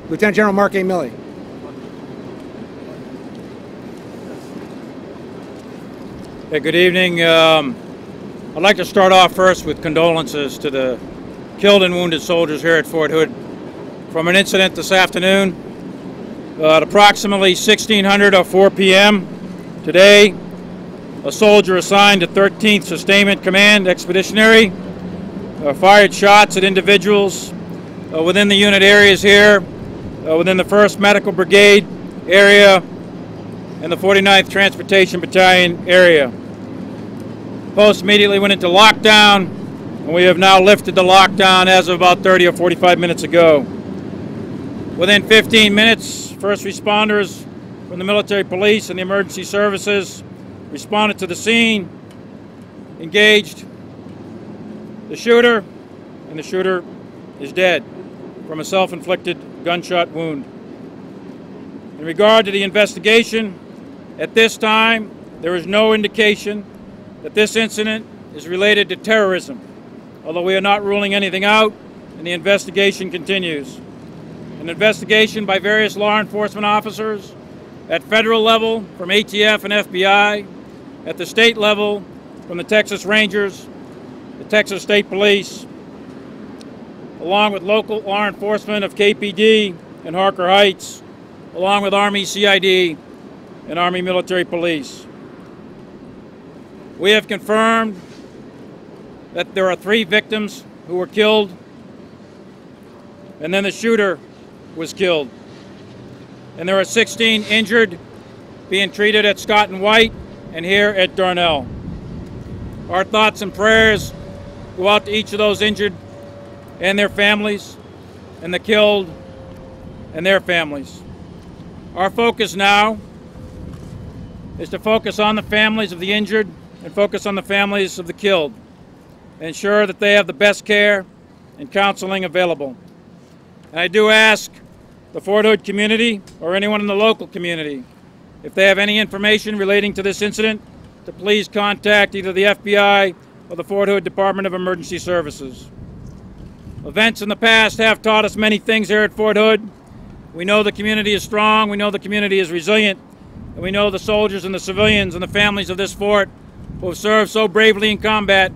Lieutenant General Mark A. Milley. Hey, good evening. I'd like to start off first with condolences to the killed and wounded soldiers here at Fort Hood from an incident this afternoon at approximately 1600 or 4 p.m. today. A soldier assigned to 13th Sustainment Command Expeditionary fired shots at individuals within the unit areas here, within the 1st Medical Brigade area and the 49th Transportation Battalion area. Post immediately went into lockdown, and we have now lifted the lockdown as of about 30 or 45 minutes ago. Within 15 minutes, first responders from the military police and the emergency services responded to the scene, engaged the shooter, and the shooter is dead from a self-inflicted gunshot wound. In regard to the investigation, at this time, there is no indication that this incident is related to terrorism, although we are not ruling anything out, and the investigation continues. An investigation by various law enforcement officers at federal level from ATF and FBI, at the state level from the Texas Rangers, the Texas State Police, along with local law enforcement of KPD and Harker Heights, along with Army CID and Army Military Police. We have confirmed that there are 3 victims who were killed, and then the shooter was killed. And there are 16 injured being treated at Scott and White and here at Darnell. Our thoughts and prayers go out to each of those injured and their families, and the killed and their families. Our focus now is to focus on the families of the injured and focus on the families of the killed, and ensure that they have the best care and counseling available. And I do ask the Fort Hood community or anyone in the local community, if they have any information relating to this incident, to please contact either the FBI or the Fort Hood Department of Emergency Services. Events in the past have taught us many things here at Fort Hood. We know the community is strong, we know the community is resilient, and we know the soldiers and the civilians and the families of this fort who have served so bravely in combat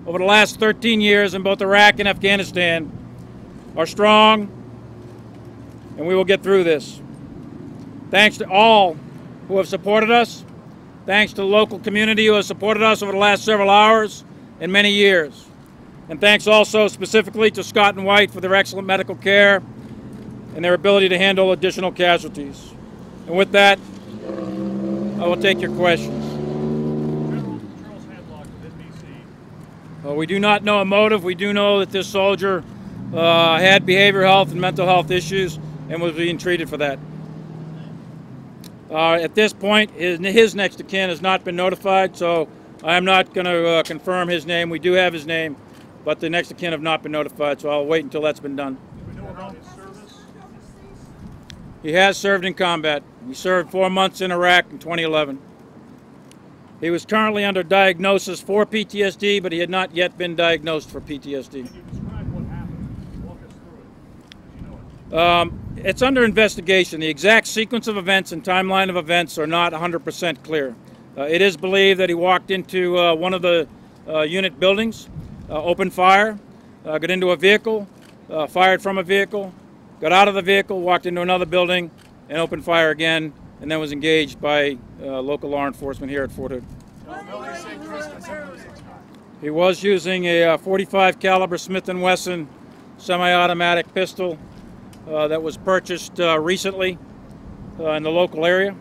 over the last 13 years in both Iraq and Afghanistan are strong, and we will get through this. Thanks to all who have supported us. Thanks to the local community who has supported us over the last several hours and many years. And thanks also specifically to Scott and White for their excellent medical care and their ability to handle additional casualties. And with that, I will take your questions. We do not know a motive. We do know that this soldier had behavioral health and mental health issues and was being treated for that. At this point, his next of kin has not been notified, so I am not going to confirm his name. We do have his name, but the next of kin have not been notified, so I'll wait until that's been done. Do we know about his service? He has served in combat. He served 4 months in Iraq in 2011. He was currently under diagnosis for PTSD, but he had not yet been diagnosed for PTSD. Can you describe what happened? Walk us through it. Do you know it? It's under investigation. The exact sequence of events and timeline of events are not 100% clear. It is believed that he walked into one of the unit buildings, opened fire, got into a vehicle, fired from a vehicle, got out of the vehicle, walked into another building, and opened fire again, and then was engaged by local law enforcement here at Fort Hood. He was using a .45 caliber Smith & Wesson semi-automatic pistol that was purchased recently in the local area.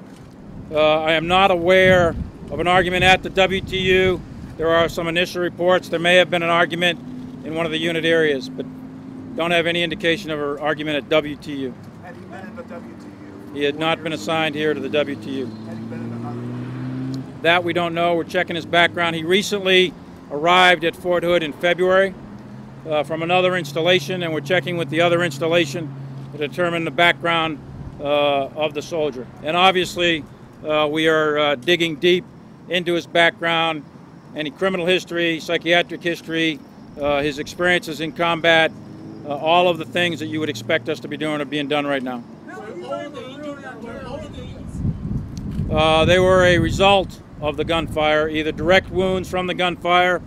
I am not aware of an argument at the WTU. There are some initial reports there may have been an argument in one of the unit areas, but don't have any indication of an argument at WTU. Had he been in the WTU? He had not been assigned here to the WTU. Had he been in another? That we don't know. We're checking his background. He recently arrived at Fort Hood in February from another installation, and we're checking with the other installation to determine the background of the soldier. And obviously, we are digging deep into his background, any criminal history, psychiatric history, his experiences in combat, all of the things that you would expect us to be doing are being done right now. They were a result of the gunfire, either direct wounds from the gunfire.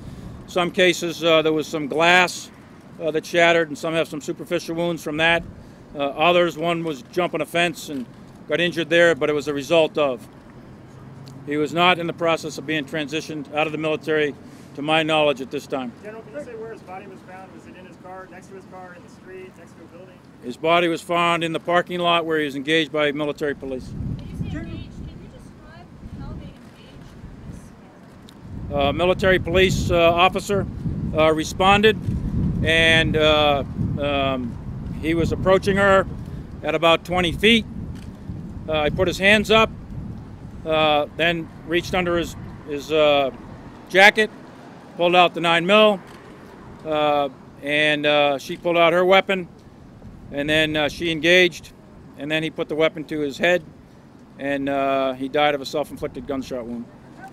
Some cases there was some glass that shattered, and some have some superficial wounds from that. Others, one was jumping a fence and got injured there, but it was a result of. He was not in the process of being transitioned out of the military, to my knowledge, at this time. General, can you say where his body was found? Was it in his car, next to his car, in the street, next to a building? His body was found in the parking lot where he was engaged by military police. When you say engaged, can you describe how they engaged this man? Military police officer responded, and he was approaching her at about 20 feet. He put his hands up, then reached under his jacket, pulled out the 9mm, and she pulled out her weapon, and then she engaged, and then he put the weapon to his head, and he died of a self-inflicted gunshot wound.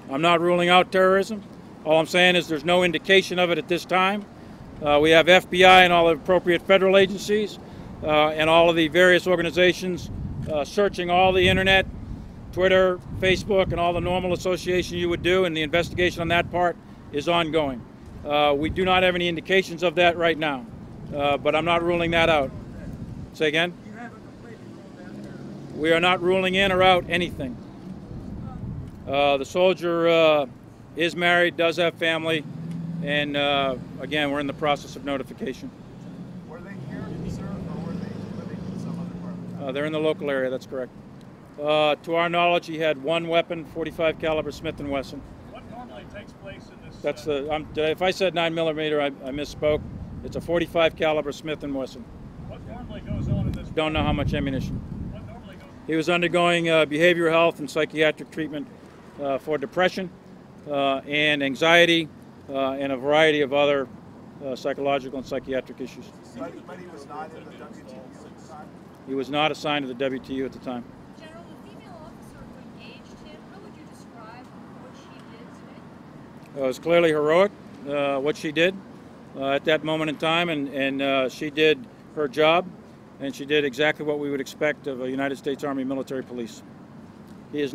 I'm not ruling out terrorism. All I'm saying is there's no indication of it at this time. We have FBI and all the appropriate federal agencies and all of the various organizations searching all the internet, Twitter, Facebook, and all the normal association you would do, and the investigation on that part is ongoing. We do not have any indications of that right now, but I'm not ruling that out. Say again? We are not ruling in or out anything. The soldier is married, does have family, and again, we're in the process of notification. Were they here, sir, or were they living in some other part? They're in the local area, that's correct. To our knowledge, he had one weapon, .45 caliber Smith & Wesson. What normally takes place in this? That's if I said 9mm, I misspoke. It's a .45 caliber Smith & Wesson. What normally goes on in this? Don't know how much ammunition. What normally goes? He was undergoing behavioral health and psychiatric treatment for depression and anxiety and a variety of other psychological and psychiatric issues. But he was not in the WTU at the time? He was not assigned to the WTU at the time. General, the female officer who engaged him, how would you describe what she did today? It was clearly heroic, what she did at that moment in time, and she did her job, and she did exactly what we would expect of a United States Army military police. He was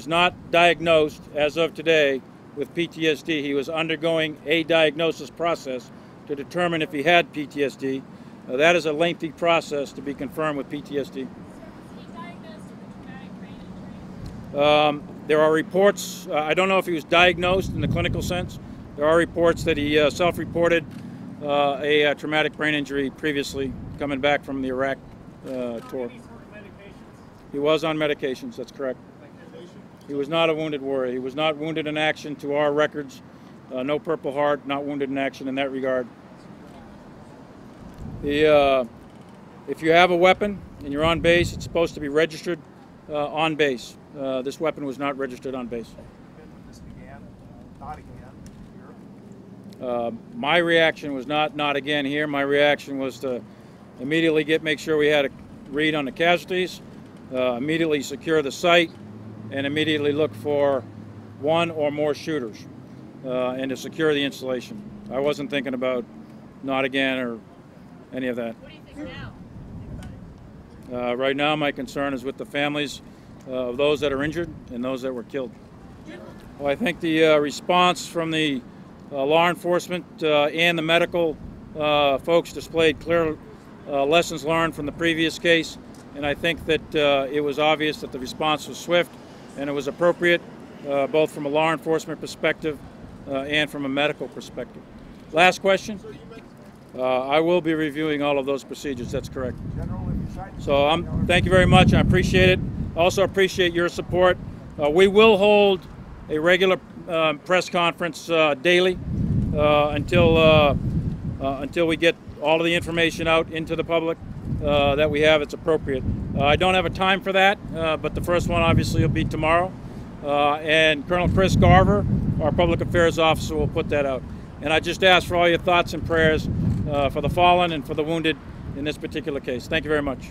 not diagnosed as of today with PTSD. He was undergoing a diagnosis process to determine if he had PTSD. That is a lengthy process to be confirmed with PTSD. So was he diagnosed with a traumatic brain injury? There are reports, I don't know if he was diagnosed in the clinical sense. There are reports that he self-reported a traumatic brain injury previously coming back from the Iraq tour. Any sort of medications? He was on medications, that's correct. He was not a wounded warrior. He was not wounded in action to our records. No Purple Heart, not wounded in action in that regard. If you have a weapon and you're on base, it's supposed to be registered on base. This weapon was not registered on base. When this began, not again, here? My reaction was not again here. My reaction was to immediately make sure we had a read on the casualties, immediately secure the site, and immediately look for one or more shooters and to secure the installation. I wasn't thinking about not again or any of that. What do you think now? Right now, my concern is with the families of those that are injured and those that were killed. Well, I think the response from the law enforcement and the medical folks displayed clear lessons learned from the previous case, and I think that it was obvious that the response was swift and it was appropriate, both from a law enforcement perspective and from a medical perspective. Last question? I will be reviewing all of those procedures, that's correct. General, if you tried to... So thank you very much, I appreciate it. Also appreciate your support. We will hold a regular press conference daily until we get all of the information out into the public that we have. It's appropriate. I don't have a time for that, but the first one obviously will be tomorrow. And Colonel Chris Garver, our public affairs officer, will put that out. And I just ask for all your thoughts and prayers for the fallen and for the wounded in this particular case. Thank you very much.